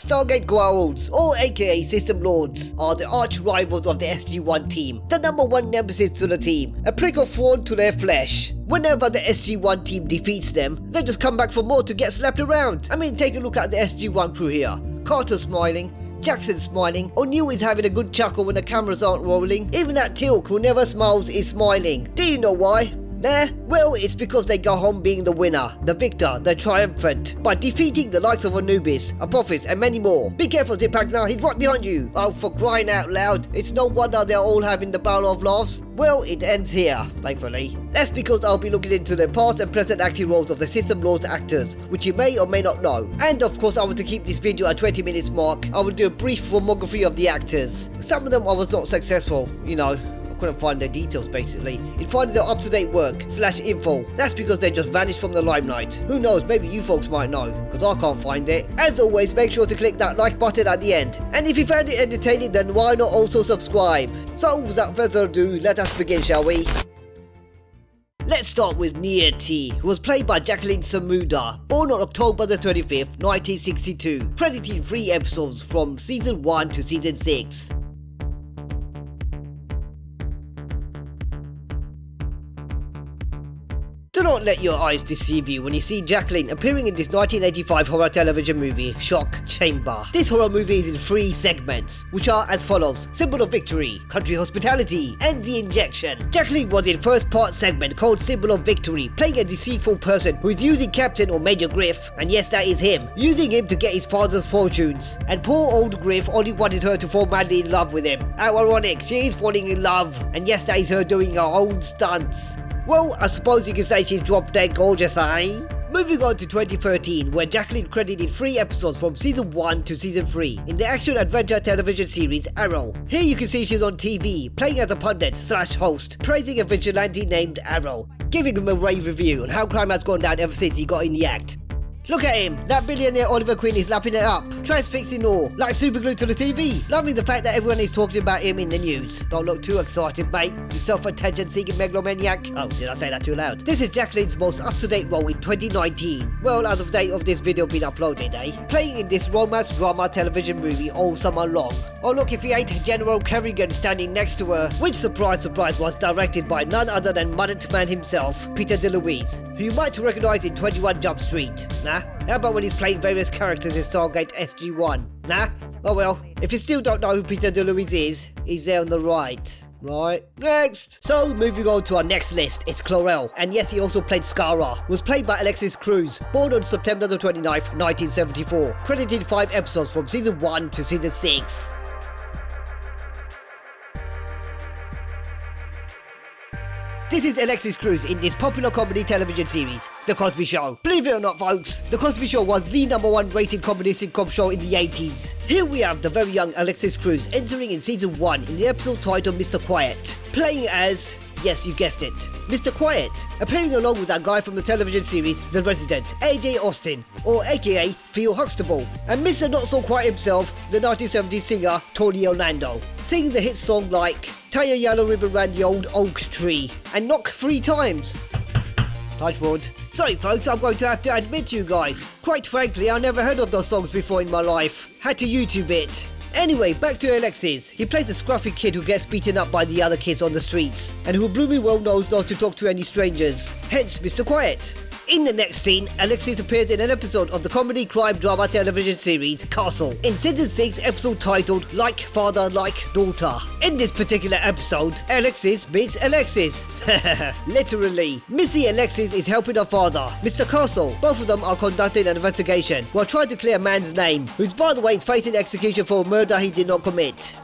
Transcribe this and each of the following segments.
Stargate Goa'ulds, or aka System Lords, are the arch rivals of the SG1 team, the number one nemesis to the team, a prick of thorn to their flesh. Whenever the SG1 team defeats them, they just come back for more to get slapped around. I mean, take a look at the SG1 crew here. Carter's smiling, Jackson's smiling, O'Neill is having a good chuckle when the cameras aren't rolling, even that Tilk who never smiles is smiling. Do you know why? Nah, well, it's because they go home being the winner, the victor, the triumphant, by defeating the likes of Anubis, Apophis and many more. Be careful, Zipagna, he's right behind you. Oh, for crying out loud, it's no wonder they're all having the barrel of laughs. Well, it ends here, thankfully. That's because I'll be looking into the past and present acting roles of the System Lords actors, which you may or may not know. And of course, I want to keep this video at 20 minutes mark. I will do a brief filmography of the actors. Some of them I was not successful, you know. Couldn't find their details basically in finding their up-to-date work / info. That's because they just vanished from the limelight. Who knows, maybe you folks might know, because I can't find it. As always, make sure to click that like button at the end, and if you found it entertaining, then why not also subscribe? So without further ado, let us begin, shall we? Let's start with Nirrti, who was played by Jacqueline Samuda, born on October the 25th, 1962, credited in 3 episodes from season 1 to season 6. Do not let your eyes deceive you when you see Jacqueline appearing in this 1985 horror television movie, Shock Chamber. This horror movie is in 3 segments, which are as follows: Symbol of Victory, Country Hospitality, and The Injection. Jacqueline was in first part segment called Symbol of Victory, playing a deceitful person who is using Captain or Major Griff, and yes, that is him, using him to get his father's fortunes. And poor old Griff only wanted her to fall madly in love with him. How ironic, she is falling in love, and yes, that is her doing her own stunts. Well, I suppose you can say she's drop dead gorgeous, eh? Moving on to 2013, where Jacqueline credited 3 episodes from season 1 to season 3 in the action-adventure television series Arrow. Here you can see she's on TV, playing as a pundit / host, praising a vigilante named Arrow, giving him a rave review on how crime has gone down ever since he got in the act. Look at him, that billionaire Oliver Queen is lapping it up, transfixing all, like superglue to the TV. Loving the fact that everyone is talking about him in the news. Don't look too excited, mate, you self-attention seeking megalomaniac. Oh, did I say that too loud? This is Jacqueline's most up-to-date role in 2019. Well, as of date of this video being uploaded, eh? Playing in this romance drama television movie all summer long. Oh look, if he ain't General Kerrigan standing next to her, which surprise surprise was directed by none other than Mullet Man himself, Peter DeLuise, who you might recognise in 21 Jump Street. Nah? How about when he's playing various characters in Stargate SG1? Nah? Oh well, if you still don't know who Peter DeLuise is, he's there on the right. Right, next! So, moving on to our next list, it's Klorel, and yes, he also played Skara, who was played by Alexis Cruz, born on September the 29th, 1974, credited 5 episodes from season 1 to season 6. This is Alexis Cruz in this popular comedy television series, The Cosby Show. Believe it or not, folks, The Cosby Show was the #1 rated comedy sitcom show in the 80s. Here we have the very young Alexis Cruz entering in season 1 in the episode titled Mr. Quiet, playing as, yes, you guessed it, Mr. Quiet, appearing along with that guy from the television series The Resident, AJ Austin, or aka Theo Huxtable, and Mr. Not So Quiet himself, the 1970s singer Tony Orlando, singing the hit song like Tie a yellow ribbon round the old oak tree and knock 3 times. Touch wood. Sorry folks, I'm going to have to admit to you guys, quite frankly, I never heard of those songs before in my life. Had to YouTube it. Anyway, back to Alexis. He plays a scruffy kid who gets beaten up by the other kids on the streets, and who blooming well knows not to talk to any strangers, hence Mr. Quiet. In the next scene, Alexis appears in an episode of the comedy crime drama television series Castle, in season 6 episode titled Like Father, Like Daughter. In this particular episode, Alexis meets Alexis. Literally. Missy Alexis is helping her father, Mr. Castle. Both of them are conducting an investigation while trying to clear a man's name, who's by the way is facing execution for a murder he did not commit.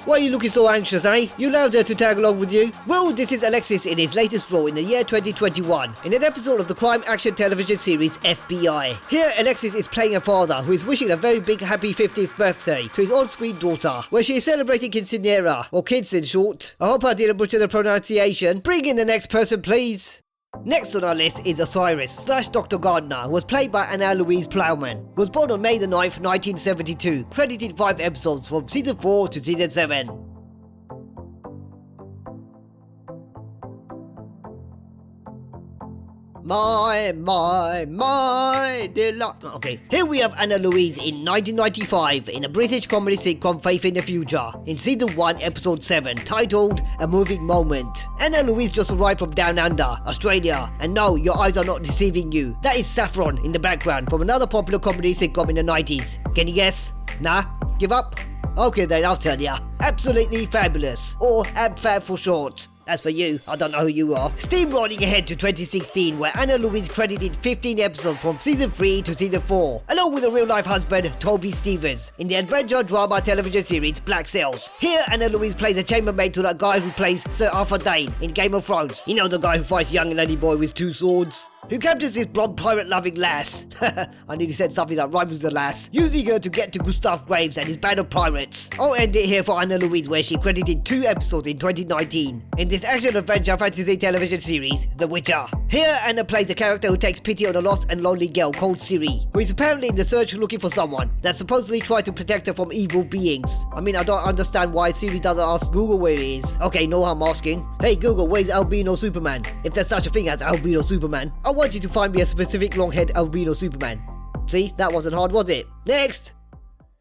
Why are you looking so anxious, eh? You allowed her to tag along with you? Well, this is Alexis in his latest role in the year 2021, in an episode of the crime action television series FBI. Here, Alexis is playing a father who is wishing a very big happy 50th birthday to his on-screen daughter, where she is celebrating quinceanera, or kids in short. I hope I didn't butcher the pronunciation. Bring in the next person, please. Next on our list is Osiris / Dr. Gardner, who was played by Anna-Louise Plowman, who was born on May the 9th, 1972, credited 5 episodes from season 4 to season 7. My delight. Okay, here we have Anna-Louise in 1995 in a British comedy sitcom Faith in the Future in season 1 episode 7 titled A Moving Moment. Anna-Louise just arrived from down under, Australia, and no, your eyes are not deceiving you. That is Saffron in the background from another popular comedy sitcom in the 90s. Can you guess? Nah? Give up? Okay then, I'll tell ya. Absolutely fabulous, or AbFab for short. As for you, I don't know who you are. Steamrolling ahead to 2016 where Anna-Louise credited 15 episodes from season 3 to season 4, along with her real life husband Toby Stevens in the adventure drama television series Black Sails. Here Anna-Louise plays a chambermaid to that guy who plays Sir Arthur Dayne in Game of Thrones. You know, the guy who fights young lady boy with 2 swords? Who captures this blonde pirate-loving lass. I nearly said something that rhymes with the lass. Using her to get to Gustav Graves and his band of pirates. I'll end it here for Anna-Louise where she credited 2 episodes in 2019 in this action-adventure fantasy television series, The Witcher. Here Anna plays a character who takes pity on a lost and lonely girl called Ciri, who is apparently in the search looking for someone that supposedly tried to protect her from evil beings. I mean, I don't understand why Ciri doesn't ask Google where he is. Okay, no harm asking. Hey Google, where's albino Superman? If there's such a thing as albino Superman, I want you to find me a specific long-haired albino Superman. See, that wasn't hard, was it? Next!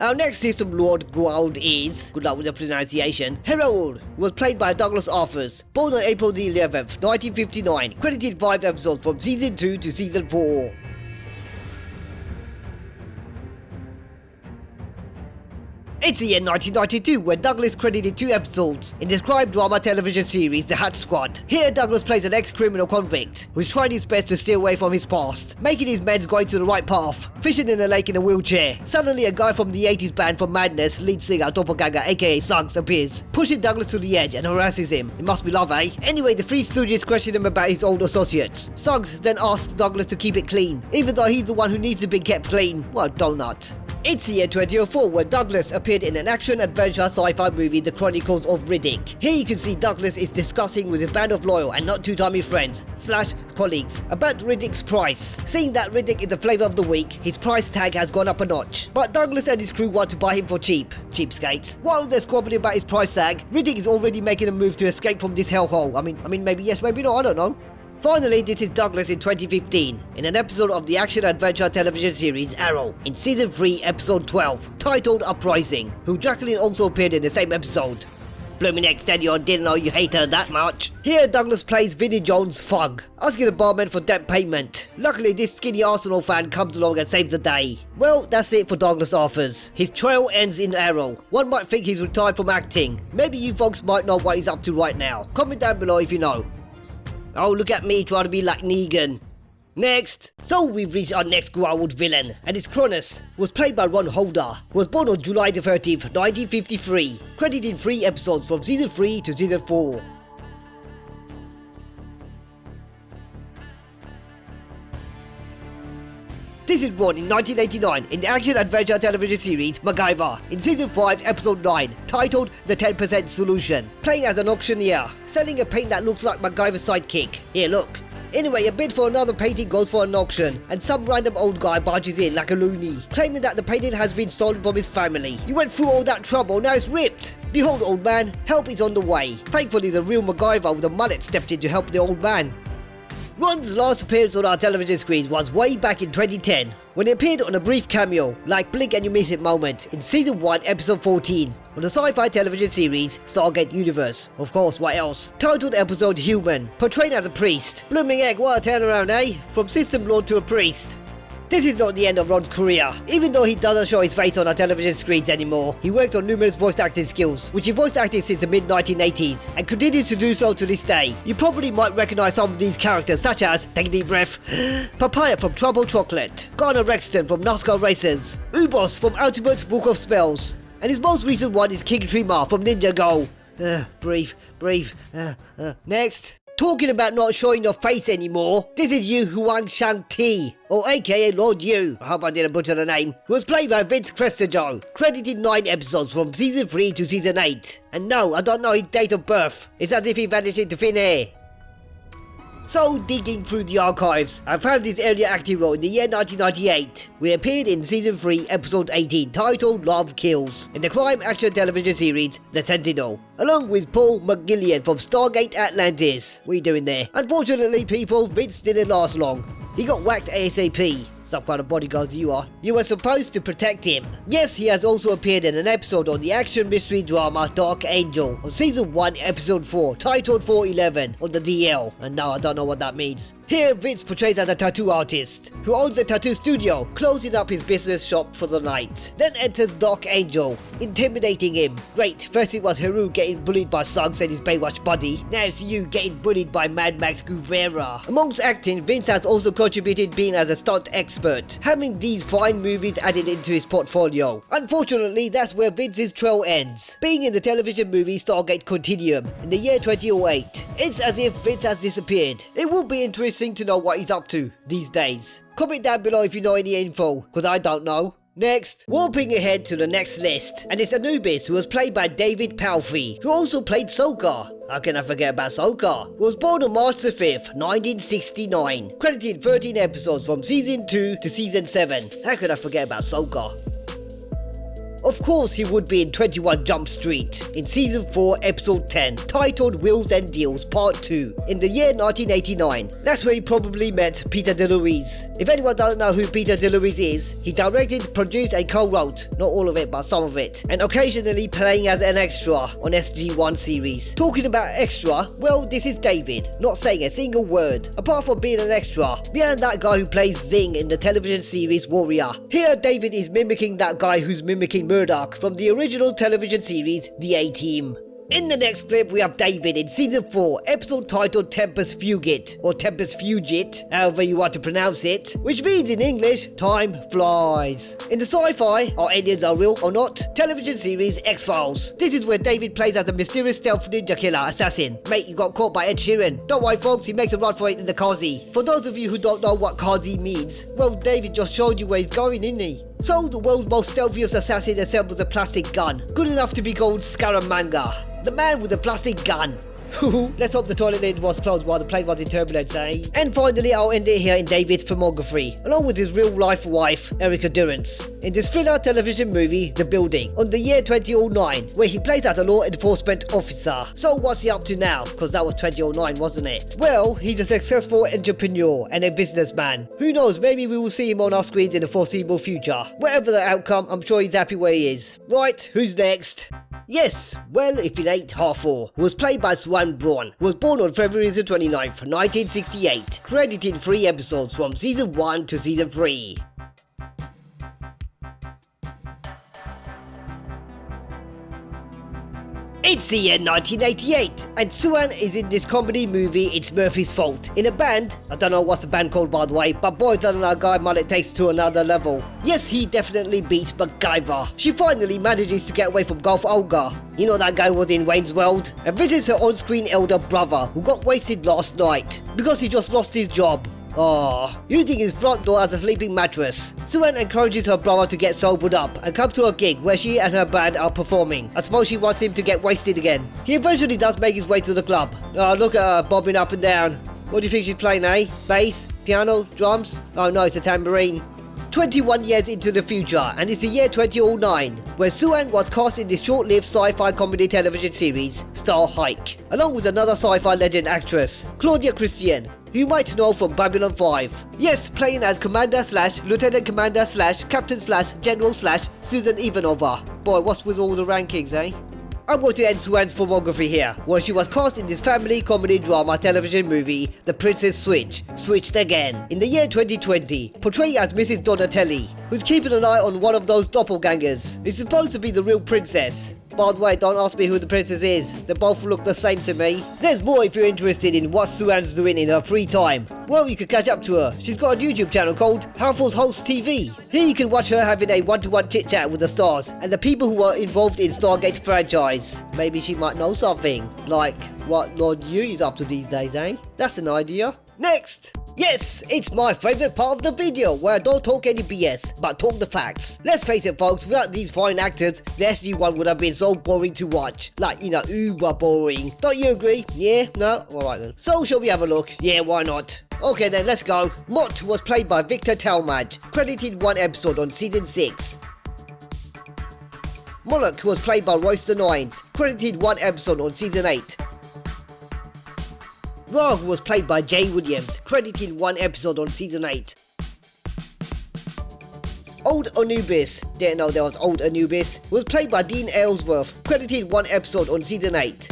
Our next system lord Goa'uld is, good luck with the pronunciation, Heru'ur, who was played by Douglas Arthurs, born on April the 11th, 1959, credited 5 episodes from season 2 to season 4. It's the year 1992 where Douglas credited 2 episodes in the scribe drama television series The Hat Squad. Here Douglas plays an ex-criminal convict who's trying his best to stay away from his past, making his meds going to the right path, fishing in a lake in a wheelchair. Suddenly a guy from the 80s band from Madness, lead singer Doppelganger aka Suggs, appears, pushing Douglas to the edge and harasses him. It must be love, eh? Anyway, the 3 Stooges question him about his old associates. Suggs then asks Douglas to keep it clean, even though he's the one who needs to be kept clean. What a donut. It's the year 2004 where Douglas appeared in an action-adventure sci-fi movie The Chronicles of Riddick. Here you can see Douglas is discussing with his band of loyal and not too-timey friends / colleagues about Riddick's price. Seeing that Riddick is the flavour of the week, his price tag has gone up a notch. But Douglas and his crew want to buy him for cheap. Cheapskates. While they're squabbling about his price tag, Riddick is already making a move to escape from this hellhole. I mean maybe yes, maybe not, I don't know. Finally, this is Douglas in 2015, in an episode of the action-adventure television series Arrow, in season 3, episode 12, titled Uprising, who Jacqueline also appeared in the same episode. Blooming extension, didn't know you hate her that much. Here Douglas plays Vinnie Jones' Fug, asking the barman for debt payment. Luckily this skinny Arsenal fan comes along and saves the day. Well, that's it for Douglas Arthurs. His trail ends in Arrow. One might think he's retired from acting. Maybe you folks might know what he's up to right now. Comment down below if you know. Oh, look at me trying to be like Negan. Next! So we've reached our next Goa'uld villain, and it's Cronus, who was played by Ron Halder, who was born on July the 13th, 1953, credited 3 episodes from season 3 to season 4. This is Ron in 1989 in the action-adventure television series MacGyver in season 5 episode 9 titled The 10% Solution, playing as an auctioneer, selling a paint that looks like MacGyver's sidekick. Here look. Anyway, a bid for another painting goes for an auction, and some random old guy barges in like a loony, claiming that the painting has been stolen from his family. You went through all that trouble, now it's ripped! Behold old man, help is on the way. Thankfully the real MacGyver with a mullet stepped in to help the old man. Ron's last appearance on our television screens was way back in 2010, when he appeared on a brief cameo, like blink and you miss it moment, in season 1 episode 14, on the sci-fi television series Stargate Universe. Of course, what else? Titled episode Human, portrayed as a priest. Blooming egg, what a turnaround, eh? From system lord to a priest. This is not the end of Ron's career. Even though he doesn't show his face on our television screens anymore, he worked on numerous voice acting skills, which he voice acted since the mid-1980s, and continues to do so to this day. You probably might recognise some of these characters such as, take a deep breath, Papaya from Trouble Chocolate, Garner Rexton from NASCAR Racers, Ubos from Ultimate Book of Spells, and his most recent one is King Trima from Ninja Go. Breathe. Next. Talking about not showing your face anymore, this is Yu Huang Shang-Ti, or aka Lord Yu, I hope I didn't butcher the name, who was played by Vince Crestejo, credited 9 episodes from season 3 to season 8. And no, I don't know his date of birth, it's as if he vanished into thin air. So, digging through the archives, I found his earlier acting role in the year 1998. We appeared in Season 3, Episode 18, titled Love Kills, in the crime action television series The Sentinel, along with Paul McGillian from Stargate Atlantis. What are you doing there? Unfortunately, people, Vince didn't last long. He got whacked ASAP. Some kind of bodyguard you are. You were supposed to protect him. Yes, he has also appeared in an episode on the action mystery drama Dark Angel on Season 1, Episode 4, titled 411 on the DL. And now I don't know what that means. Here, Vince portrays as a tattoo artist who owns a tattoo studio, closing up his business shop for the night. Then enters Dark Angel, intimidating him. Great, first it was Heru'ur getting bullied by Suggs and his Baywatch buddy. Now it's you getting bullied by Mad Max Guevara. Amongst acting, Vince has also contributed being as a stunt expert, having these fine movies added into his portfolio. Unfortunately, that's where Vince's trail ends, being in the television movie Stargate Continuum in the year 2008. It's as if Vince has disappeared. It would be interesting to know what he's up to these days. Comment down below if you know any info, because I don't know. Next, warping ahead to the next list, and it's Anubis, who was played by David Palffy, who also played Sokar. How can I forget about Sokar? Who was born on March the 5th, 1969, credited 13 episodes from Season 2 to Season 7. How could I forget about Sokar? Of course he would be in 21 Jump Street in Season 4 Episode 10, titled Wheels and Deals Part 2, in the year 1989. That's where he probably met Peter DeLuise. If anyone doesn't know who Peter DeLuise is, he directed, produced and co-wrote, not all of it but some of it, and occasionally playing as an extra on SG1 series. Talking about extra, well, this is David, not saying a single word, apart from being an extra, behind that guy who plays Zing in the television series Warrior. Here David is mimicking that guy who's mimicking Murdoch from the original television series The A-Team. In the next clip we have David in Season 4, episode titled Tempest Fugit, or Tempest Fugit, however you want to pronounce it, which means in English, time flies. In the sci-fi, are aliens are real or not, television series X-Files. This is where David plays as a mysterious stealth ninja killer assassin. Mate, you got caught by Ed Sheeran. Don't worry folks, he makes a run for it in the Kazi. For those of you who don't know what Kazi means, well David just showed you where he's going, didn't he? So the world's most stealthiest assassin assembles a plastic gun, good enough to be called Scaramanga. The man with the plastic gun. Let's hope the toilet lid was closed while the plane was in turbulence, eh? And finally, I'll end it here in David's filmography, along with his real-life wife, Erica Durance, in this thriller television movie, The Building, on the year 2009, where he plays as a law enforcement officer. So what's he up to now? Because that was 2009, wasn't it? Well, he's a successful entrepreneur and a businessman. Who knows, maybe we will see him on our screens in the foreseeable future. Whatever the outcome, I'm sure he's happy where he is. Right, who's next? Yes, well, if it ain't Hathor, who was played by Suanne Braun, who was born on February 29th, 1968, credited 3 episodes from Season 1 to Season 3. It's the year 1988, and Suanne is in this comedy movie It's Murphy's Fault, in a band, I don't know what's the band called by the way, but boy doesn't our guy mullet takes to another level. Yes, he definitely beats MacGyver. She finally manages to get away from Golf Olga, you know that guy was in Wayne's World, and visits her on-screen elder brother who got wasted last night, because he just lost his job. Using his front door as a sleeping mattress. Suanne encourages her brother to get sobered up and come to a gig where she and her band are performing. I suppose she wants him to get wasted again. He eventually does make his way to the club. Look at her bobbing up and down. What do you think she's playing, eh? Bass? Piano? Drums? Oh no, it's a tambourine. 21 years into the future, and it's the year 2009, where Suanne was cast in this short-lived sci-fi comedy television series, Star Hike, along with another sci-fi legend actress, Claudia Christian, who you might know from Babylon 5. Yes, playing as Commander / Lieutenant Commander / Captain / General / Susan Ivanova. Boy, what's with all the rankings, eh? I'm going to end Suanne's filmography here, where she was cast in this family comedy drama television movie, The Princess Switched Again, in the year 2020, portrayed as Mrs. Donatelli, who's keeping an eye on one of those doppelgangers, who's supposed to be the real princess. By the way, don't ask me who the princess is, they both look the same to me. There's more if you're interested in what Suanne's doing in her free time. Well, you can catch up to her. She's got a YouTube channel called Hathor's Host TV. Here you can watch her having a one-to-one chit-chat with the stars and the people who are involved in Stargate franchise. Maybe she might know something, like what Lord Yu is up to these days, eh? That's an idea. Next! Yes, it's my favourite part of the video where I don't talk any BS, but talk the facts. Let's face it folks, without these fine actors, the SG1 would have been so boring to watch. Like, you know, uber boring. Don't you agree? Yeah? No? Alright then. So shall we have a look? Yeah, why not? Okay then, let's go. Mott was played by Victor Talmadge, credited 1 episode on season 6. Moloch was played by Royster Noynes, credited 1 episode on season 8. Rog was played by Jay Williams, credited 1 episode on season 8. Old Anubis, didn't know there was Old Anubis, was played by Dean Aylesworth, credited 1 episode on season 8.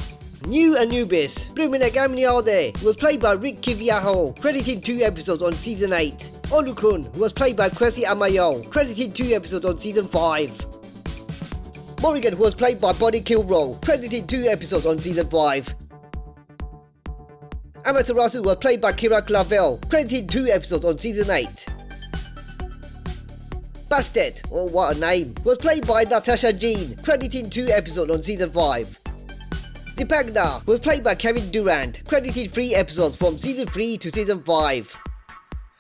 New Anubis, blooming how many are there, was played by Rick Kiviaho, credited 2 episodes on season 8. Olukun, who was played by Cressy Amayo, credited 2 episodes on season 5. Morrigan, who was played by Bonnie Kilroll, credited 2 episodes on season 5. Amaterasu was played by Kira Clavel, credited 2 episodes on season 8. Bastet, oh what a name, was played by Natasha Jean, credited 2 episodes on season 5. Zipagna was played by Kevin Durant, credited 3 episodes from season 3 to season 5.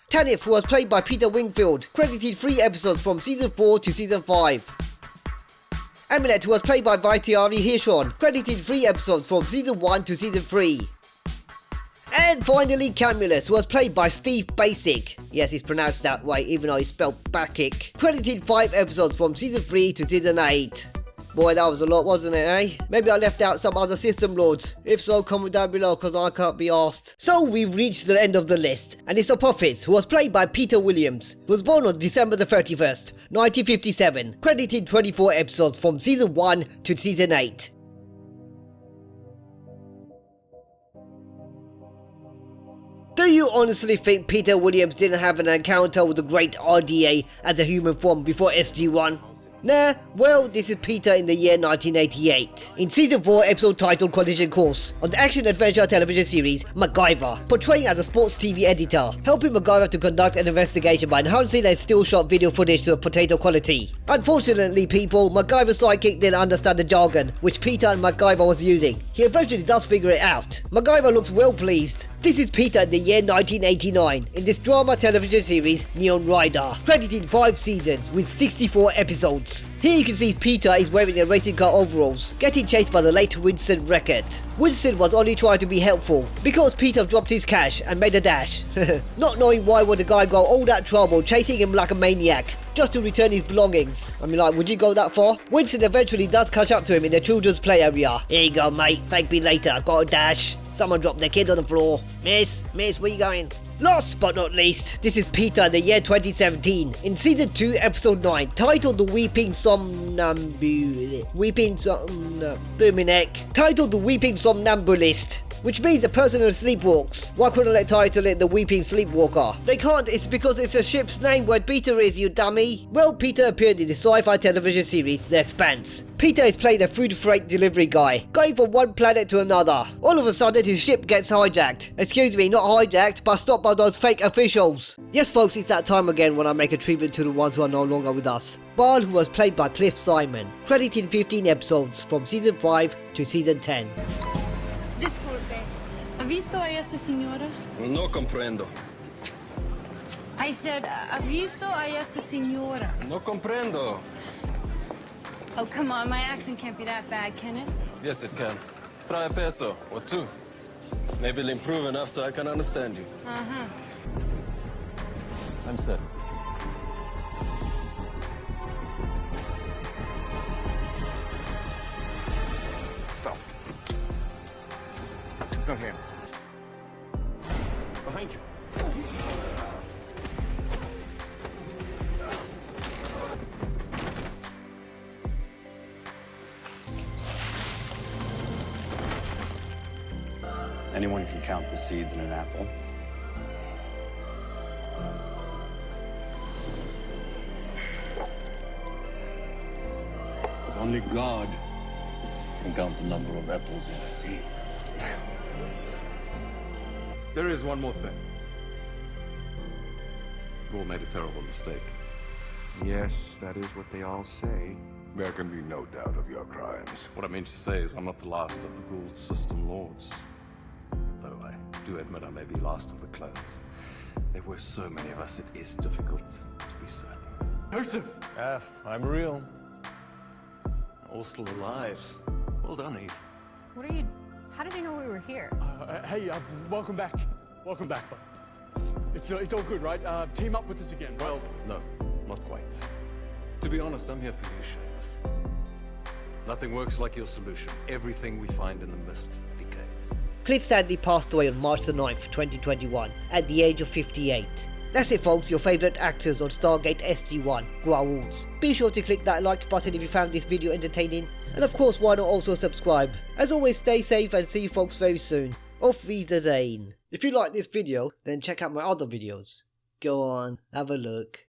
Tanith was played by Peter Wingfield, credited 3 episodes from season 4 to season 5. Aminet was played by Vaitiari Hirschhorn, credited 3 episodes from season 1 to season 3. And finally Camulus was played by Steve Basic, yes it's pronounced that way even though it's spelled Bakic, credited 5 episodes from season 3 to season 8. Boy that was a lot wasn't it eh? Maybe I left out some other system lords, if so comment down below cause I can't be asked. So we've reached the end of the list and it's Apophis, who was played by Peter Williams, who was born on December the 31st, 1957, credited 24 episodes from season 1 to season 8. Do you honestly think Peter Williams didn't have an encounter with the great RDA as a human form before SG1? Nah, well this is Peter in the year 1988, in season 4 episode titled Collision Course, on the action-adventure television series MacGyver, portraying as a sports TV editor, helping MacGyver to conduct an investigation by enhancing a still shot video footage to a potato quality. Unfortunately people, MacGyver's sidekick didn't understand the jargon which Peter and MacGyver was using. He eventually does figure it out. MacGyver looks well pleased. This is Peter in the year 1989, in this drama television series Neon Rider, credited 5 seasons with 64 episodes. Here you can see Peter is wearing a racing car overalls, getting chased by the late Winston Reckitt. Winston was only trying to be helpful, because Peter dropped his cash and made a dash. Not knowing why would the guy go all that trouble chasing him like a maniac, just to return his belongings. I mean like, would you go that far? Winston eventually does catch up to him in the children's play area. Here you go mate, thank me later, I've got a dash. Someone dropped their kid on the floor. Miss, where you going? Last but not least, this is Peter in the year 2017, in season 2 episode 9, titled The Weeping Somnambulist, which means a person who sleepwalks. Why couldn't they title it The Weeping Sleepwalker? They can't, it's because it's a ship's name where Peter is, you dummy. Well, Peter appeared in the sci-fi television series The Expanse. Peter is playing a food freight delivery guy, going from one planet to another. All of a sudden his ship gets hijacked. Excuse me, not hijacked, but stopped by those fake officials. Yes folks, it's that time again when I make a tribute to the ones who are no longer with us. Braun, who was played by Cliff Simon, credited 15 episodes from season 5 to season 10. Disculpe, ¿ha visto a esta señora? No comprendo. I said, ¿ha visto a esta señora? No comprendo. Oh, come on, my accent can't be that bad, can it? Yes, it can. Try a peso or 2. Maybe it'll improve enough so I can understand you. Uh-huh. I'm set. Stop. It's not him. Behind you. Anyone can count the seeds in an apple. Only God can count the number of apples in a seed. There is one more thing. You all made a terrible mistake. Yes, that is what they all say. There can be no doubt of your crimes. What I mean to say is I'm not the last of the Goa'uld system lords. Though I do admit I may be last of the clones. There were so many of us, it is difficult to be certain. Joseph! I'm real. All still alive. Well done, Eve. What are you... How did you know we were here? Hey, welcome back. Welcome back, bud. It's all good, right? Team up with us again. Well, no, not quite. To be honest, I'm here for you, Seamus. Nothing works like your solution. Everything we find in the mist decays. Cliff sadly passed away on March the 9th, 2021, at the age of 58. That's it folks, your favourite actors on Stargate SG1 Goa'uld. Be sure to click that like button if you found this video entertaining, and of course why not also subscribe. As always, stay safe and see you folks very soon. Auf Wiedersehen. If you like this video, then check out my other videos. Go on, have a look.